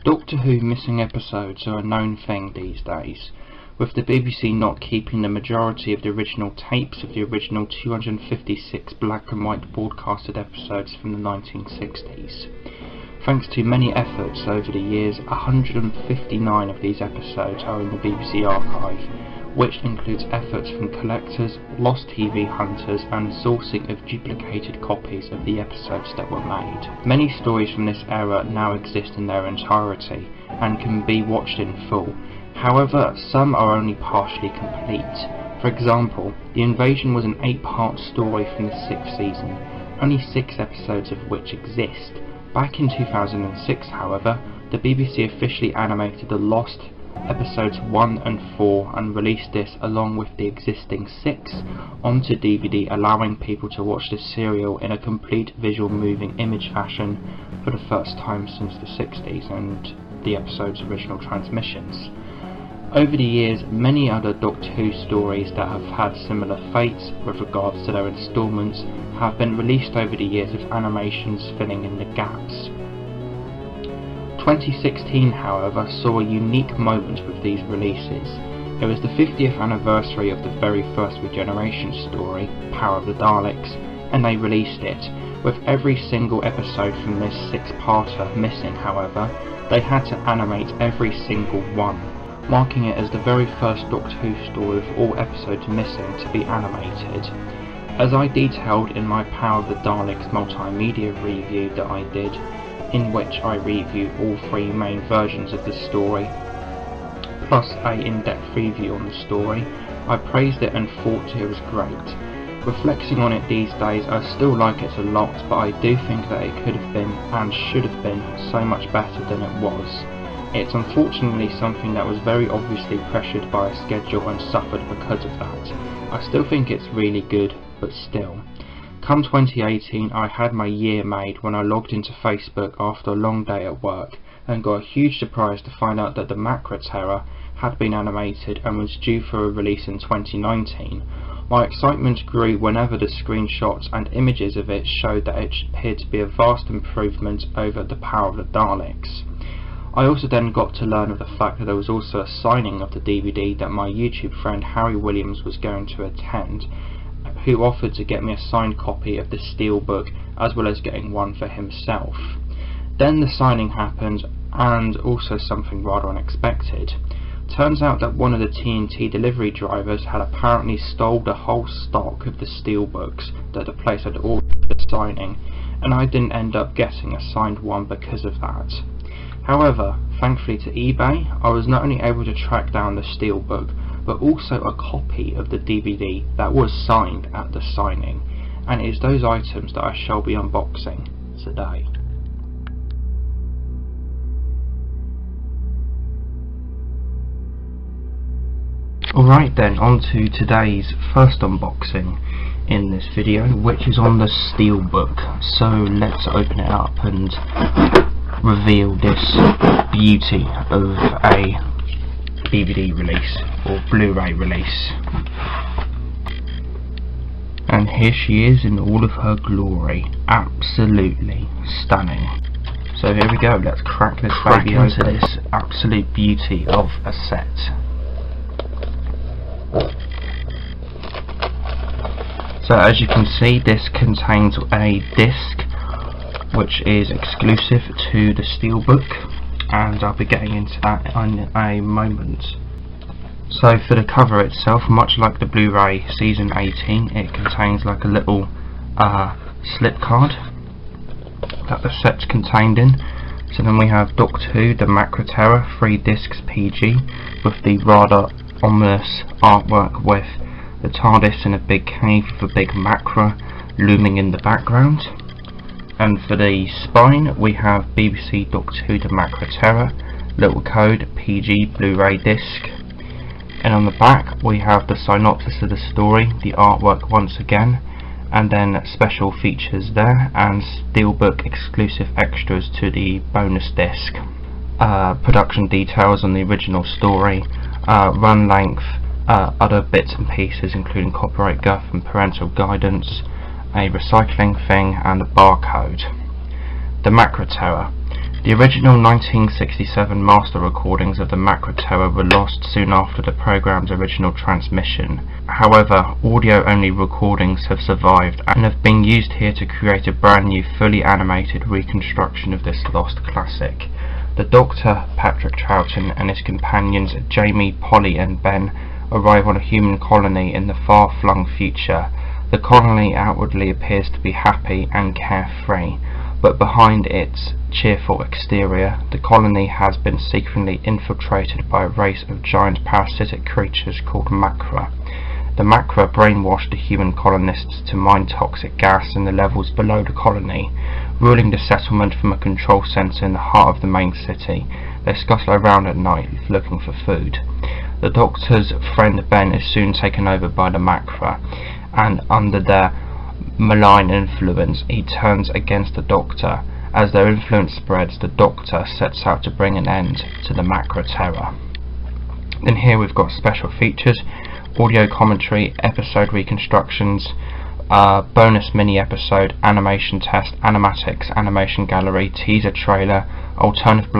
Doctor Who missing episodes are a known thing these days, with the BBC not keeping the majority of the original tapes of the original 256 black and white broadcasted episodes from the 1960s. Thanks to many efforts over the years, 159 of these episodes are in the BBC archive, which includes efforts from collectors, lost TV hunters and sourcing of duplicated copies of the episodes that were made. Many stories from this era now exist in their entirety and can be watched in full. However, some are only partially complete. For example, The Invasion was an 8-part story from the 6th season, only 6 episodes of which exist. Back in 2006, however, the BBC officially animated the lost episodes 1 and 4 and released this along with the existing 6 onto DVD, allowing people to watch the serial in a complete visual moving image fashion for the first time since the 60s and the episode's original transmissions. Over the years, many other Doctor Who stories that have had similar fates with regards to their instalments have been released over the years with animations filling in the gaps. 2016, however, saw a unique moment with these releases. It was the 50th anniversary of the very first Regeneration story, Power of the Daleks, and they released it. With every single episode from this 6-parter missing, however, they had to animate every single one, marking it as the very first Doctor Who story with all episodes missing to be animated. As I detailed in my Power of the Daleks multimedia review that I did, in which I review all 3 main versions of the story, plus a in-depth review on the story, I praised it and thought it was great. Reflecting on it these days, I still like it a lot, but I do think that it could have been and should have been so much better than it was. It's unfortunately something that was very obviously pressured by a schedule and suffered because of that. I still think it's really good, but still. Come 2018, I had my year made when I logged into Facebook after a long day at work and got a huge surprise to find out that the Macra Terror had been animated and was due for a release in 2019. My excitement grew whenever the screenshots and images of it showed that it appeared to be a vast improvement over the Power of the Daleks. I also then got to learn of the fact that there was also a signing of the DVD that my YouTube friend Harry Williams was going to attend, who offered to get me a signed copy of the Steelbook as well as getting one for himself. Then the signing happened, and also something rather unexpected. Turns out that one of the TNT delivery drivers had apparently stole the whole stock of the Steelbooks that the place had ordered for the signing, and I didn't end up getting a signed one because of that. However, thankfully to eBay, I was not only able to track down the Steelbook, but also a copy of the DVD that was signed at the signing, and it is those items that I shall be unboxing today. Alright then, on to today's first unboxing in this video, which is on the Steelbook. So let's open it up and reveal this beauty of a DVD release or Blu-ray release. And here she is in all of her glory, absolutely stunning. So here we go, let's crack this baby open. This absolute beauty of a set. So as you can see, this contains a disc which is exclusive to the Steelbook, and I'll be getting into that in a moment. So for the cover itself, much like the Blu-ray Season 18, it contains like a little slip card that the set's contained in. So then we have Doctor Who, the Macra Terror, 3 discs PG, with the rather ominous artwork with the TARDIS in a big cave with a big Macra looming in the background. And for the spine we have BBC Doctor Who, the Macra Terror, little code, PG Blu-ray disc. And on the back we have the synopsis of the story, the artwork once again, and then special features there, and Steelbook exclusive extras to the bonus disc. Production details on the original story, run length, other bits and pieces including copyright guff and parental guidance, a recycling thing and a barcode. The Macra Terror. The original 1967 master recordings of the Macra Terror were lost soon after the programme's original transmission. However, audio-only recordings have survived and have been used here to create a brand new fully animated reconstruction of this lost classic. The Doctor, Patrick Troughton, and his companions Jamie, Polly and Ben arrive on a human colony in the far-flung future. The colony outwardly appears to be happy and carefree, but behind its cheerful exterior, the colony has been secretly infiltrated by a race of giant parasitic creatures called Macra. The Macra brainwashed the human colonists to mine toxic gas in the levels below the colony, ruling the settlement from a control centre in the heart of the main city. They scuttle around at night looking for food. The Doctor's friend Ben is soon taken over by the Macra, and under their malign influence he turns against the Doctor. As their influence spreads, the Doctor sets out to bring an end to the Macra Terror. Then here we've got special features, audio commentary, episode reconstructions, bonus mini episode, animation test, animatics, animation gallery, teaser trailer, alternative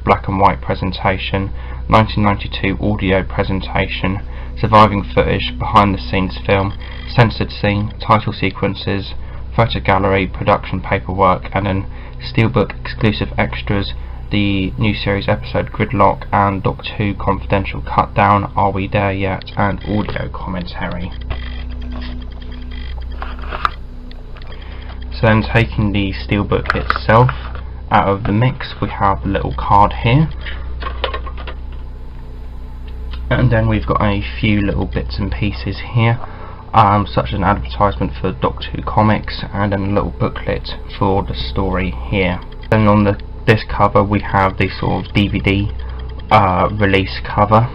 black and white presentation, 1992 audio presentation, surviving footage, behind the scenes film, censored scene, title sequences, photo gallery, production paperwork, and then steelbook exclusive extras, the new series episode Gridlock and Doctor Who Confidential Cut Down, Are We There Yet, and audio commentary. So then, taking the steelbook itself out of the mix, we have a little card here, and then we've got a few little bits and pieces here, such as an advertisement for Doctor Who comics, and then a little booklet for the story here. Then on this cover we have the sort of DVD release cover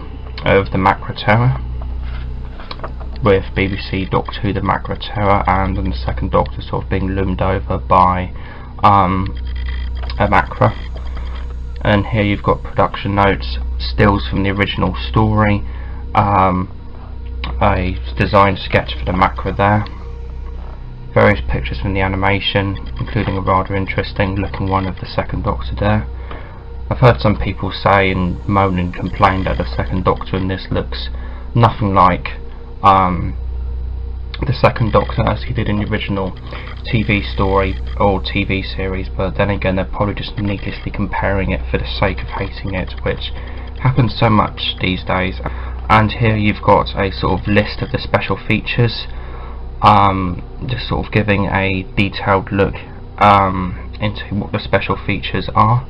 of the Macra Terror, with BBC Doctor Who the Macra Terror, and then the second Doctor sort of being loomed over by a Macra. And here you've got production notes, stills from the original story, a designed sketch for the Macra there, various pictures from the animation, including a rather interesting looking one of the second Doctor there. I've heard some people say and moan and complain that the second Doctor in this looks nothing like the second Doctor as he did in the original TV story or TV series, but then again they're probably just needlessly comparing it for the sake of hating it, which happens so much these days. And here you've got a sort of list of the special features, just sort of giving a detailed look into what the special features are,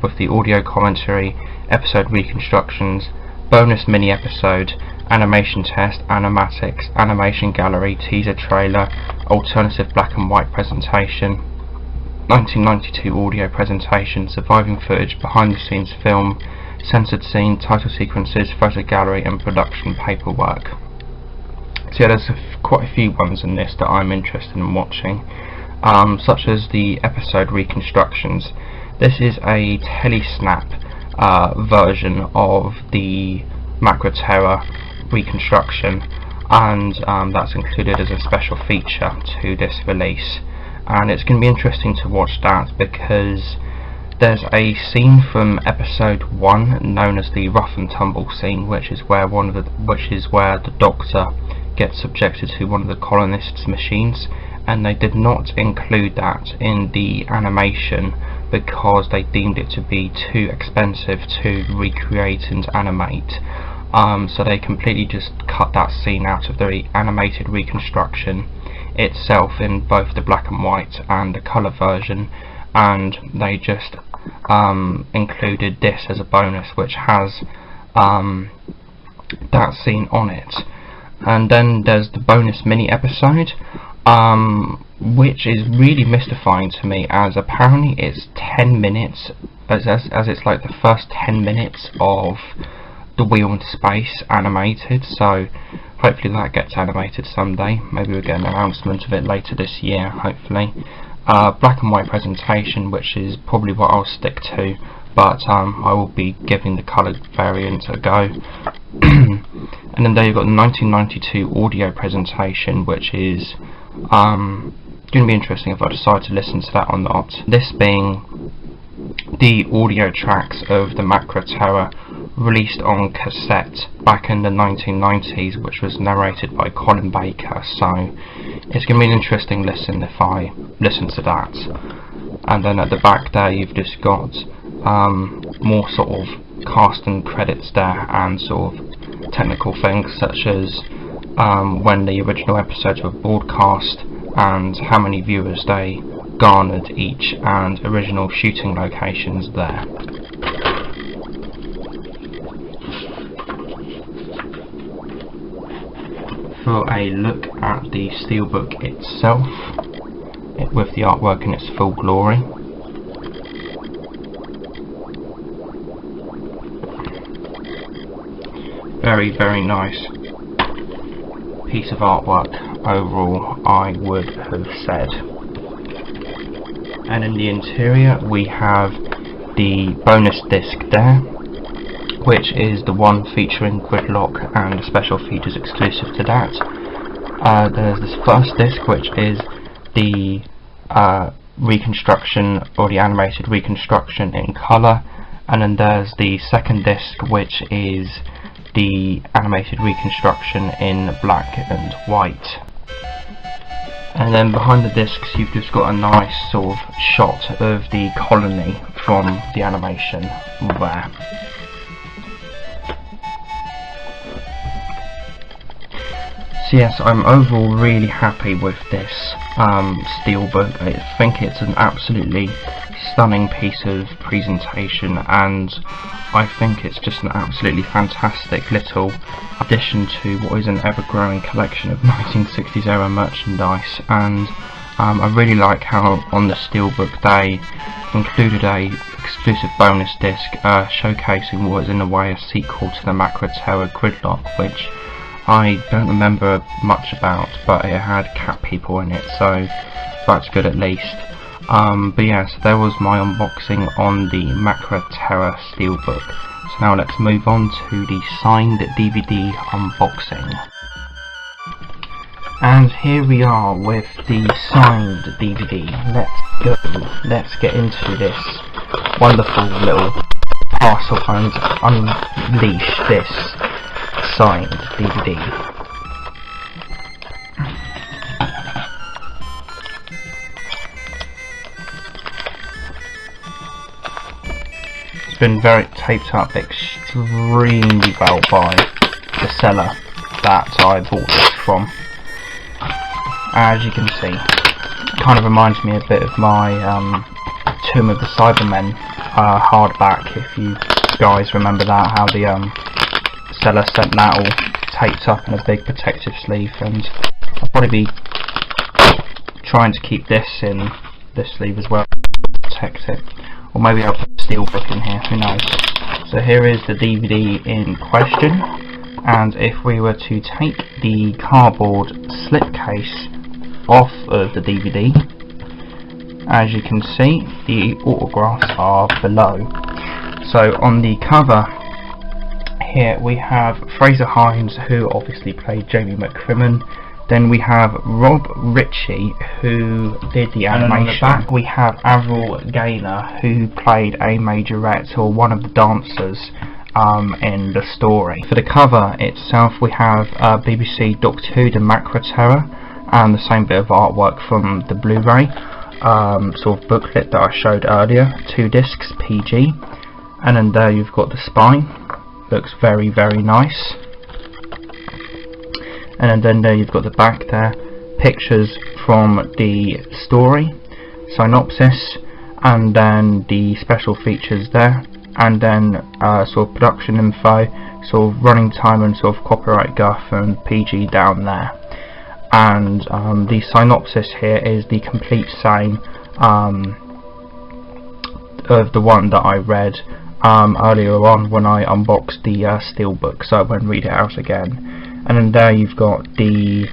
with the audio commentary, episode reconstructions, bonus mini episode, animation test, animatics, animation gallery, teaser trailer, alternative black and white presentation, 1992 audio presentation, surviving footage, behind the scenes film, censored scene, title sequences, photo gallery and production paperwork. So yeah, there's quite a few ones in this that I'm interested in watching, such as the episode reconstructions. This is a telesnap version of the Macra Terror reconstruction, and that's included as a special feature to this release, and it's going to be interesting to watch that because there's a scene from episode 1 known as the rough and tumble scene, which is where the Doctor gets subjected to one of the colonists' machines, and they did not include that in the animation because they deemed it to be too expensive to recreate and animate. So they completely just cut that scene out of the animated reconstruction itself in both the black and white and the colour version, and they just included this as a bonus which has that scene on it. And then there's the bonus mini episode, which is really mystifying to me, as apparently it's 10 minutes, as it's like the first 10 minutes of the Wheel into Space animated, so hopefully that gets animated someday. Maybe we'll get an announcement of it later this year, hopefully. Black and white presentation, which is probably what I'll stick to, but I will be giving the coloured variant a go. And then there you've got the 1992 audio presentation, which is going to be interesting if I decide to listen to that or not. This being the audio tracks of the Macra Terror released on cassette back in the 1990s, which was narrated by Colin Baker, so it's going to be an interesting listen if I listen to that. And then at the back there you've just got more sort of cast and credits there, and sort of technical things such as when the original episodes were broadcast and how many viewers they garnered each, and original shooting locations there. For a look at the steelbook itself, with the artwork in its full glory. Very, very nice piece of artwork overall, I would have said. And in the interior we have the bonus disc there, which is the one featuring Gridlock and the special features exclusive to that. There's this first disc, which is the reconstruction, or the animated reconstruction in colour, and then there's the second disc, which is the animated reconstruction in black and white. And then behind the discs you've just got a nice sort of shot of the colony from the animation there. So yes, I'm overall really happy with this steelbook. I think it's an absolutely stunning piece of presentation, and I think it's just an absolutely fantastic little addition to what is an ever-growing collection of 1960s era merchandise. And I really like how on the steelbook they included a exclusive bonus disc showcasing what is in a way a sequel to the Macra Terror Gridlock, which I don't remember much about, but it had cat people in it, so that's good at least. But yeah, so there was my unboxing on the Macra Terror steelbook. So now let's move on to the signed DVD unboxing. And here we are with the signed DVD. Let's go. Let's get into this wonderful little parcel and unleash this signed DVD. It's been taped up extremely well by the seller that I bought this from. As you can see, it kind of reminds me a bit of my Tomb of the Cybermen hardback, if you guys remember that, how the seller sent that all taped up in a big protective sleeve, and I'll probably be trying to keep this in this sleeve as well to protect it, or maybe I'll put the steelbook in here, who knows. So here is the DVD in question, and if we were to take the cardboard slipcase off of the DVD, as you can see the autographs are below. So on the cover here we have Fraser Hines, who obviously played Jamie McCrimmon. Then we have Rob Ritchie, who did the animation. And on the back we have Avril Gaynor, who played a majorette, or one of the dancers in the story. For the cover itself we have BBC Doctor Who The Macra Terror, and the same bit of artwork from the Blu-ray sort of booklet that I showed earlier, 2 discs, PG. And then there you've got the spine, looks very, very nice. And then there you've got the back there, pictures from the story, synopsis, and then the special features there, and then sort of production info, sort of running time and sort of copyright guff and PG down there. And the synopsis here is the complete same of the one that I read earlier on when I unboxed the steelbook, so I won't read it out again. And then there you've got the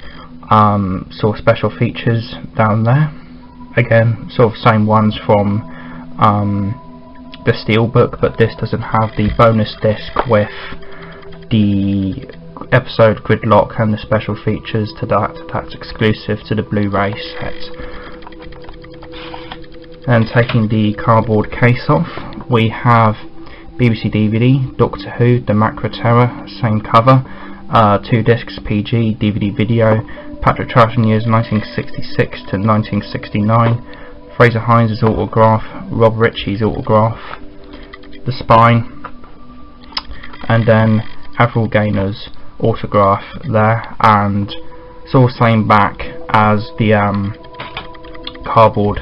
sort of special features down there, again sort of same ones from the steelbook, but this doesn't have the bonus disc with the episode Gridlock and the special features to that. That's exclusive to the Blu-ray set. And taking the cardboard case off, we have BBC DVD, Doctor Who, The Macra Terror, same cover, 2 discs PG, DVD video, Patrick Troughton years 1966 to 1969, Fraser Hines' autograph, Rob Ritchie's autograph, the spine, and then Avril Gaynor's autograph there, and it's all same back as the cardboard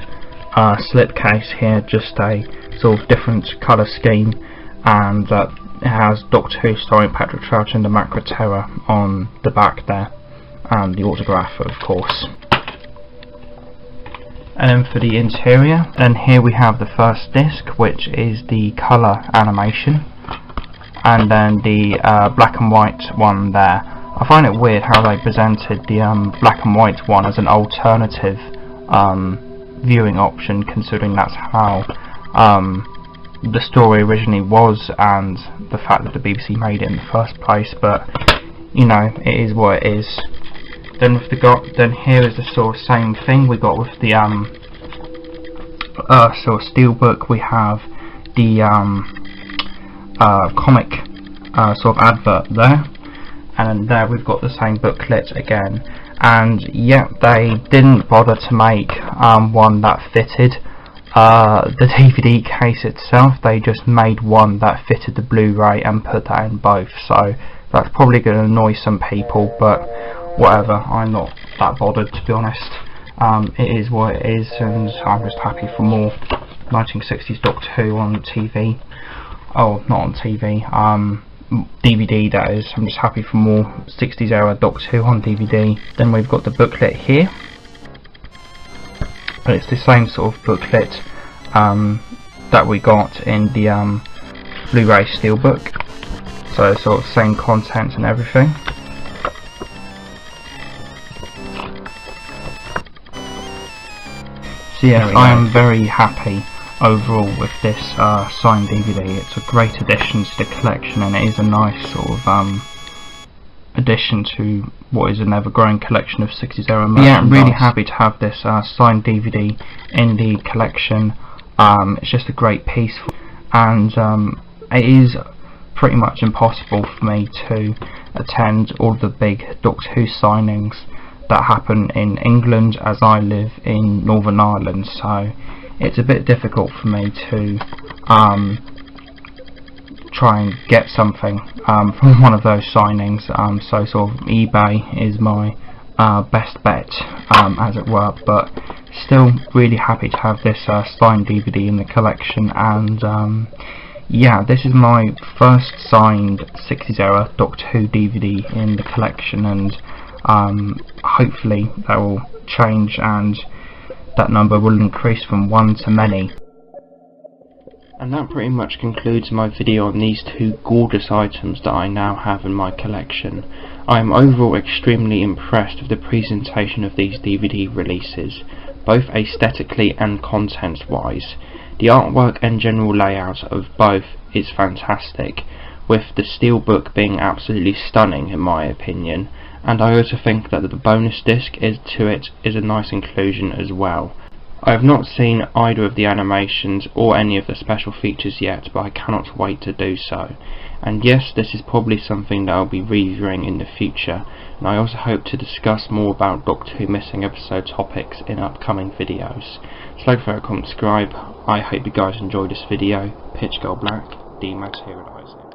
slipcase here, just a sort of different colour scheme, and it has Doctor Who starring Patrick Troughton, The Macra Terror on the back there, and the autograph of course. And then for the interior, and here we have the first disc, which is the colour animation, and then the black and white one there. I find it weird how they presented the black and white one as an alternative viewing option, considering that's how the story originally was, and the fact that the BBC made it in the first place. But you know, it is what it is. Then then here is the sort of same thing we got with the sort of steelbook. We have the comic sort of advert there, and there we've got the same booklet again. And yeah, they didn't bother to make one that fitted the DVD case itself. They just made one that fitted the Blu-ray and put that in both, so that's probably going to annoy some people, but whatever, I'm not that bothered, to be honest. It is what it is, and I'm just happy for more 1960s Doctor Who on TV. Oh, not on TV, DVD that is. I'm just happy for more 60s era Doctor Who on DVD. Then we've got the booklet here, and it's the same sort of booklet that we got in the Blu-ray steelbook, so sort of same content and everything. So yes, I am very happy overall with this signed DVD. It's a great addition to the collection, and it is a nice sort of addition to what is an ever-growing collection of 60s era merchandise. Yeah, I'm really happy to have this signed DVD in the collection. It's just a great piece, and it is pretty much impossible for me to attend all the big Doctor Who signings that happen in England, as I live in Northern Ireland, so it's a bit difficult for me to try and get something from one of those signings, so sort of eBay is my best bet, as it were. But still really happy to have this signed DVD in the collection, and yeah, this is my first signed 60s era Doctor Who DVD in the collection, and hopefully that will change and that number will increase from 1 to many. And that pretty much concludes my video on these two gorgeous items that I now have in my collection. I am overall extremely impressed with the presentation of these DVD releases, both aesthetically and content wise. The artwork and general layout of both is fantastic, with the steelbook being absolutely stunning in my opinion, and I also think that the bonus disc is a nice inclusion as well. I have not seen either of the animations or any of the special features yet, but I cannot wait to do so. And yes, this is probably something that I'll be reviewing in the future, and I also hope to discuss more about Doctor Who missing episode topics in upcoming videos. So like, favorite, comment, subscribe. I hope you guys enjoyed this video. Pitch Girl Black, dematerialising.